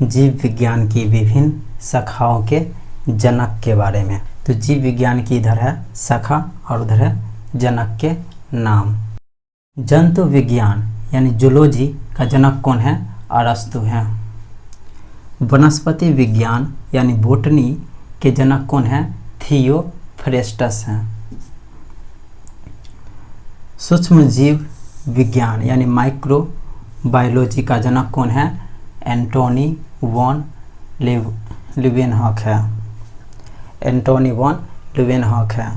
जीव विज्ञान की विभिन्न शाखाओं के जनक के बारे में। तो जीव विज्ञान की इधर है शाखा और उधर है जनक के नाम। जंतु विज्ञान यानी जूलॉजी का जनक कौन है? अरस्तु हैं। वनस्पति विज्ञान यानी बोटनी के जनक कौन है? थियोफ्रेस्टस हैं। सूक्ष्म जीव विज्ञान यानी माइक्रोबायोलॉजी का जनक कौन है? एंटोनी वॉन लीवेनहॉक है। एंटोनी वॉन लीवेनहॉक है।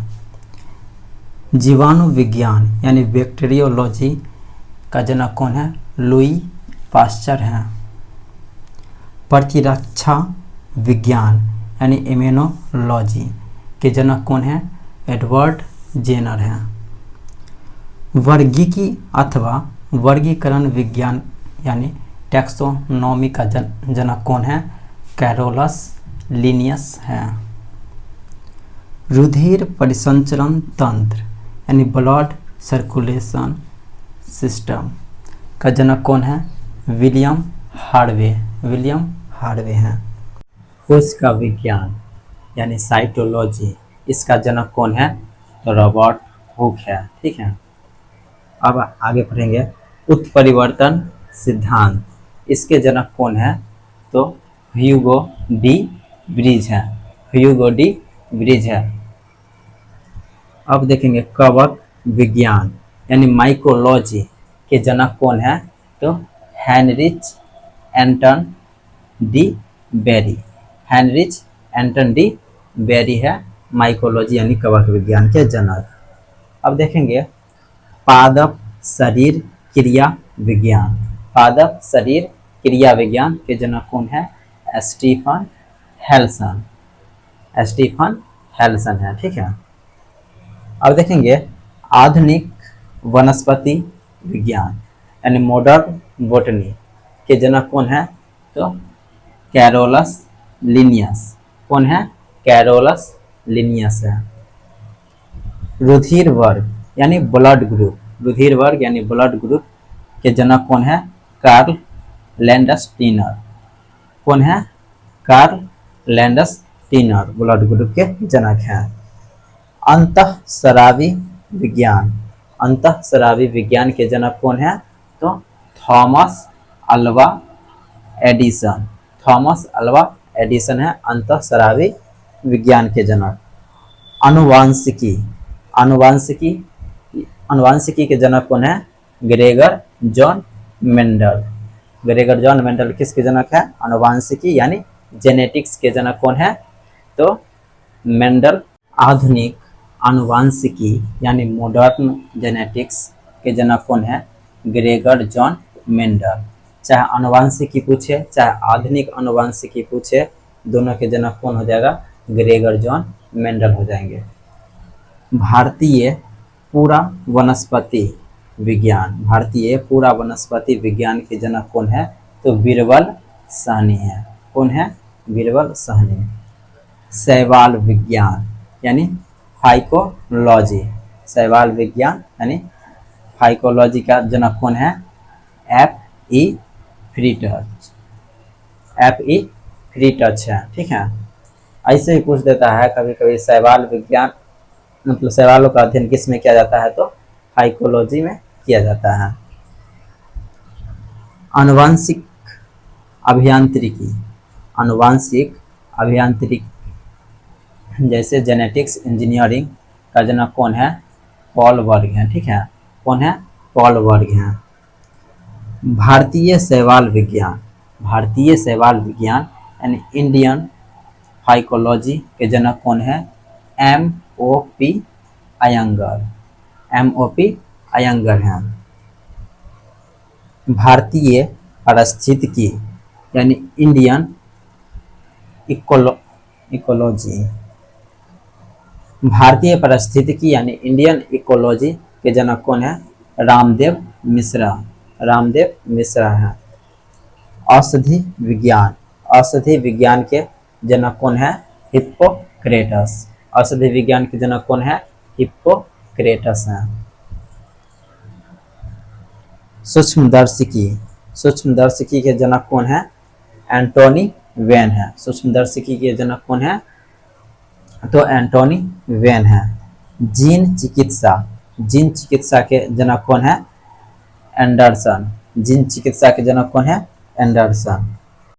जीवाणु विज्ञान यानी बैक्टीरियोलॉजी का जनक कौन है? लुई पास्चर हैं। प्रतिरक्षा विज्ञान यानी इम्यूनोलॉजी के जनक कौन है? एडवर्ड जेनर हैं। वर्गीकी अथवा वर्गीकरण विज्ञान यानी टैक्सोनॉमी का जनक कौन है? कैरोलस लिनियस हैं। रुधिर परिसंचरण तंत्र यानी ब्लड सर्कुलेशन सिस्टम का जनक कौन है? विलियम हार्वे हैं। कोशिका विज्ञान यानी साइटोलॉजी, इसका जनक कौन है? तो रॉबर्ट हुक है। ठीक है, अब आगे पढ़ेंगे उत्परिवर्तन सिद्धांत, इसके जनक कौन है? तो ह्यूगो डी ब्रिज है। अब देखेंगे कवक विज्ञान यानी माइकोलॉजी के जनक कौन है? तो हेनरिच एंटन डी बेरी है माइकोलॉजी यानी कवक विज्ञान के जनक। अब देखेंगे पादप शरीर क्रिया विज्ञान के जनक कौन है? स्टीफन हेल्सन है। ठीक है, अब देखेंगे आधुनिक वनस्पति विज्ञान यानी मॉडर्न बोटनी के जनक कौन है? तो कैरोलस लिनियस है। रुधिर वर्ग यानी ब्लड ग्रुप के जनक कौन है? कार्ल लैंडस्टीनर ब्लड ग्रुप के जनक हैं। अंतःस्रावी विज्ञान के जनक कौन है? तो थॉमस अल्वा एडिसन है अंतःस्रावी विज्ञान के जनक। अनुवांशिकी के जनक कौन है? ग्रेगर जॉन मेंडल किसके जनक है? अनुवांशिकी यानी जेनेटिक्स के जनक कौन है? तो मेंडल। आधुनिक अनुवांशिकी यानी मॉडर्न जेनेटिक्स के जनक कौन है? Gregor John Mendel. चाहे अनुवांशिकी पूछे चाहे आधुनिक अनुवांशिकी पूछे, दोनों के जनक कौन हो जाएगा? ग्रेगर जॉन मेंडल हो जाएंगे। भारतीय पूरा वनस्पति विज्ञान के जनक कौन है? तो बीरबल साहनी है। कौन है? बीरबल साहनी। शैवाल विज्ञान यानी फाइकोलॉजी का जनक कौन है? F.E. फ्रीटच है। ठीक है, ऐसे ही पूछ देता है कभी कभी शैवाल विज्ञान मतलब शैवालों का अध्ययन किस में किया जाता है? तो फाइकोलॉजी में किया जाता है। आनुवांशिक अभियांत्रिकी जैसे जेनेटिक्स इंजीनियरिंग का जनक कौन है? पॉल वर्ग है। ठीक है, कौन है? पॉल वर्ग है। भारतीय शैवाल विज्ञान यानी इंडियन फाइकोलॉजी के जनक कौन है? M.O.P. अयंगर हैं। भारतीय पारिस्थितिकी यानी इंडियन इकोलॉजी के जनक कौन है? रामदेव मिश्रा हैं। औषधि विज्ञान के जनक कौन है? हिप्पोक्रेटस हैं। सूक्ष्मदर्शिकी के जनक कौन है? एंटोनी वेन है। सूक्ष्मदर्शिकी के जनक कौन है? तो एंटोनी वेन है। जीन चिकित्सा के जनक कौन है? एंडरसन। जीन चिकित्सा के जनक कौन है? एंडरसन।